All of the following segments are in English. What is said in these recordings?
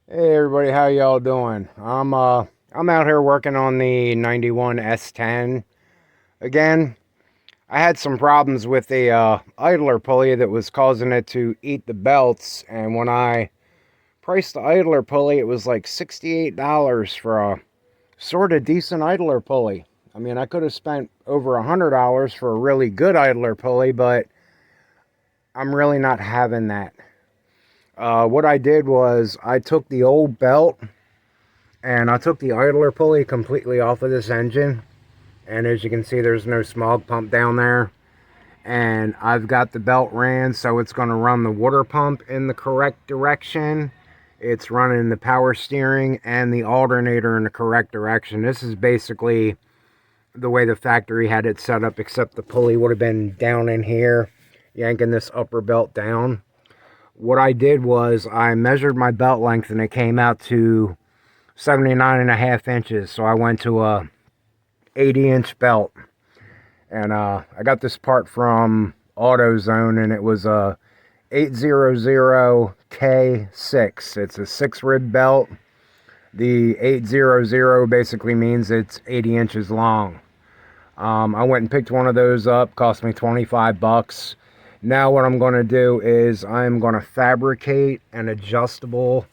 Hey everybody, how y'all doing? I'm out here working on the 91 S10 again. I had some problems with the idler pulley that was causing it to eat the belts, and when I priced the idler pulley, it was like $68 for a sort of decent idler pulley. I mean, I could have spent over $100 for a really good idler pulley, but I'm really not having that. What I did was I took the old belt and I took the idler pulley completely off of this engine, and as you can see, there's no smog pump down there, and I've got the belt ran so it's going to run the water pump in the correct direction. It's running the power steering and the alternator in the correct direction. This is basically the way the factory had it set up, except the pulley would have been down in here, yanking this upper belt down. What I did was I measured my belt length and it came out to 79 and a half inches. So I went to a 80-inch belt. And I got this part from AutoZone, and it was a 800K6. It's a 6 rib belt. The 800 basically means it's 80 inches long. I went and picked one of those up, cost me 25 bucks. Now what I'm going to do is I'm going to fabricate an adjustable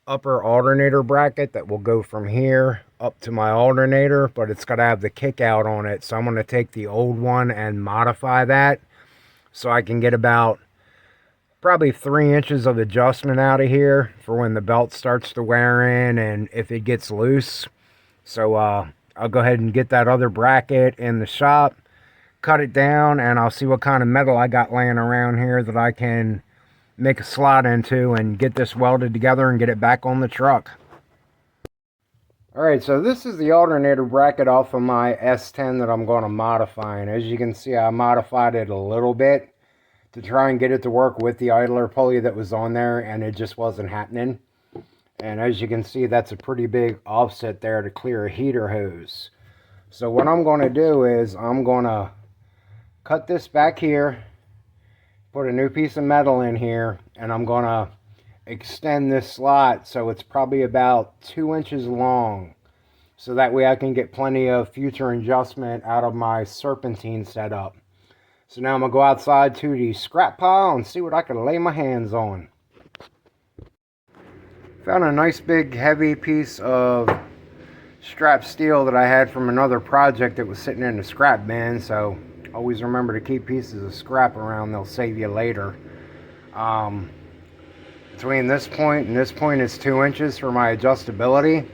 upper alternator bracket that will go from here up to my alternator, but it's got to have the kick out on it. So I'm going to take the old one and modify that so I can get about probably 3 inches of adjustment out of here for when the belt starts to wear in and if it gets loose. So I'll go ahead and get that other bracket in the shop, cut it down, and I'll see what kind of metal I got laying around here that I can make a slot into and get this welded together and get it back on the truck. Alright, so this is the alternator bracket off of my S10 that I'm going to modify. And as you can see, I modified it a little bit to try and get it to work with the idler pulley that was on there, and it just wasn't happening. And as you can see, that's a pretty big offset there to clear a heater hose. So what I'm going to do is I'm going to cut this back here, put a new piece of metal in here, and I'm going to extend this slot so it's probably about 2 inches long, so that way I can get plenty of future adjustment out of my serpentine setup. So now I'm going to go outside to the scrap pile and see what I can lay my hands on. Found a nice big heavy piece of strap steel that I had from another project that was sitting in the scrap bin, so always remember to keep pieces of scrap around, they'll save you later. Between this point and this point is 2 inches for my adjustability.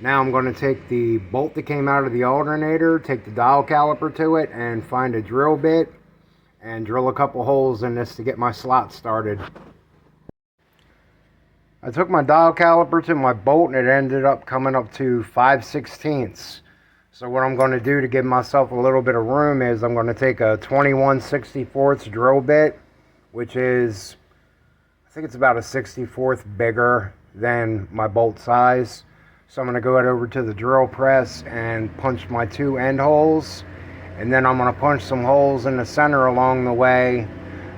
Now I'm going to take the bolt that came out of the alternator, take the dial caliper to it, and find a drill bit and drill a couple holes in this to get my slot started. I took my dial caliper to my bolt and it ended up coming up to 5/16. So what I'm going to do to give myself a little bit of room is I'm going to take a 21/64 drill bit, which is, I think it's about a 64th bigger than my bolt size. So I'm going to go over to the drill press and punch my 2 end holes. And then I'm going to punch some holes in the center along the way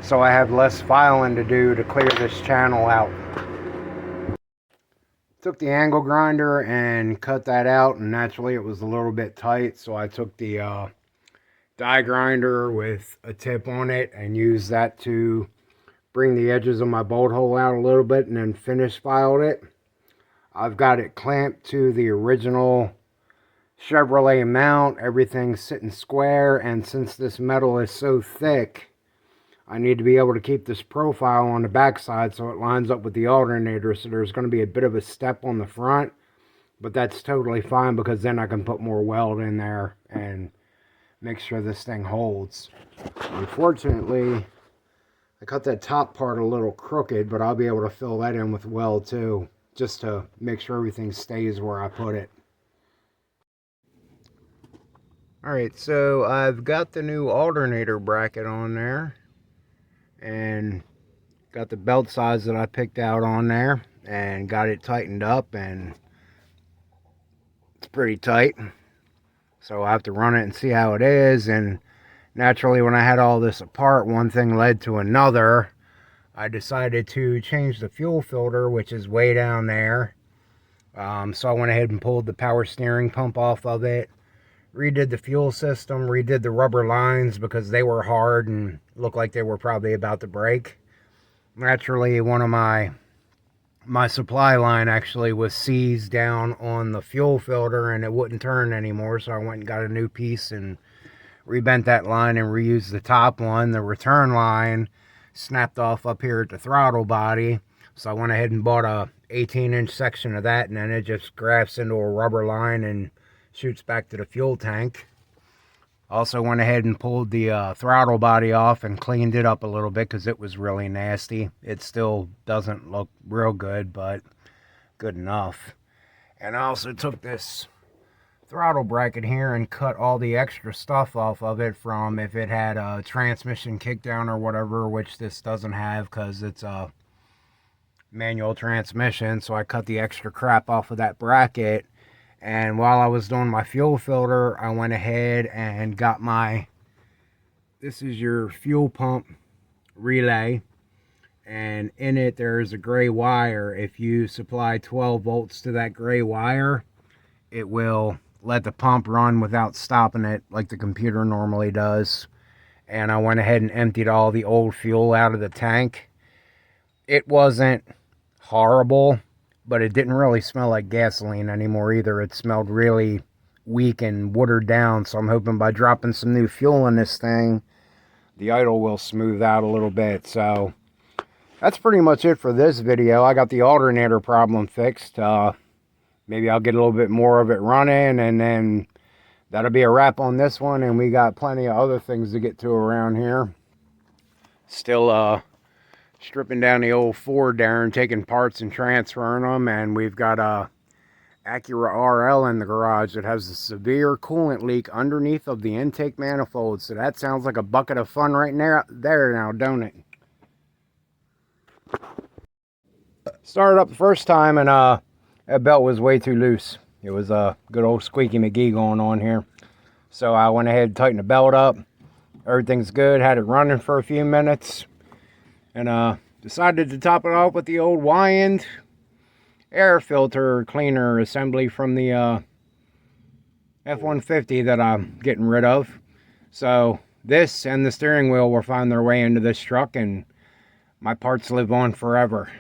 so I have less filing to do to clear this channel out. Took the angle grinder and cut that out, and naturally it was a little bit tight, so I took the die grinder with a tip on it and used that to bring the edges of my bolt hole out a little bit and then finish filed it. I've got it clamped to the original Chevrolet mount. Everything's sitting square, and since this metal is so thick, I need to be able to keep this profile on the backside so it lines up with the alternator. So there's going to be a bit of a step on the front, but that's totally fine because then I can put more weld in there and make sure this thing holds. Unfortunately, I cut that top part a little crooked, but I'll be able to fill that in with weld too, just to make sure everything stays where I put it. Alright, so I've got the new alternator bracket on there and got the belt size that I picked out on there and got it tightened up, and it's pretty tight. So I have to run it and see how it is. And naturally, when I had all this apart, one thing led to another. I decided to change the fuel filter, which is way down there. So I went ahead and pulled the power steering pump off of it, redid the fuel system, redid the rubber lines because they were hard and looked like they were probably about to break. Naturally, one of my supply line actually was seized down on the fuel filter and it wouldn't turn anymore, so I went and got a new piece and rebent that line and reused the top one. The return line snapped off up here at the throttle body, so I went ahead and bought a 18-inch section of that, and then it just grafts into a rubber line and shoots back to the fuel tank. Also went ahead and pulled the throttle body off and cleaned it up a little bit because it was really nasty. It still doesn't look real good, but good enough. And I also took this throttle bracket here and cut all the extra stuff off of it from if it had a transmission kickdown or whatever, which this doesn't have because it's a manual transmission. So I cut the extra crap off of that bracket, and while I was doing my fuel filter, I went ahead and got this is your fuel pump relay, and in it there's a gray wire. If you supply 12 volts to that gray wire, it will let the pump run without stopping it like the computer normally does. And I went ahead and emptied all the old fuel out of the tank. It wasn't horrible, but it didn't really smell like gasoline anymore either. It smelled really weak and watered down, so I'm hoping by dropping some new fuel in this thing, the idle will smooth out a little bit. So that's pretty much it for this video. I got the alternator problem fixed. Maybe I'll get a little bit more of it running, and then that'll be a wrap on this one. And we got plenty of other things to get to around here. Still stripping down the old Ford there and taking parts and transferring them. And we've got a Acura RL in the garage that has a severe coolant leak underneath of the intake manifold. So that sounds like a bucket of fun right there now, don't it? Started up the first time, and that belt was way too loose. It was a good old Squeaky McGee going on here. So I went ahead and tightened the belt up. Everything's good. Had it running for a few minutes. And decided to top it off with the old Wyand air filter cleaner assembly from the F-150 that I'm getting rid of. So this and the steering wheel will find their way into this truck, and my parts live on forever.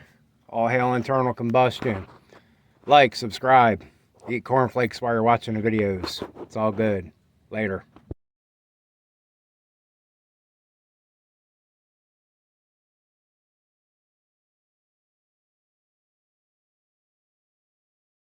All hail internal combustion. Like, subscribe, eat cornflakes while you're watching the videos. It's all good. Later.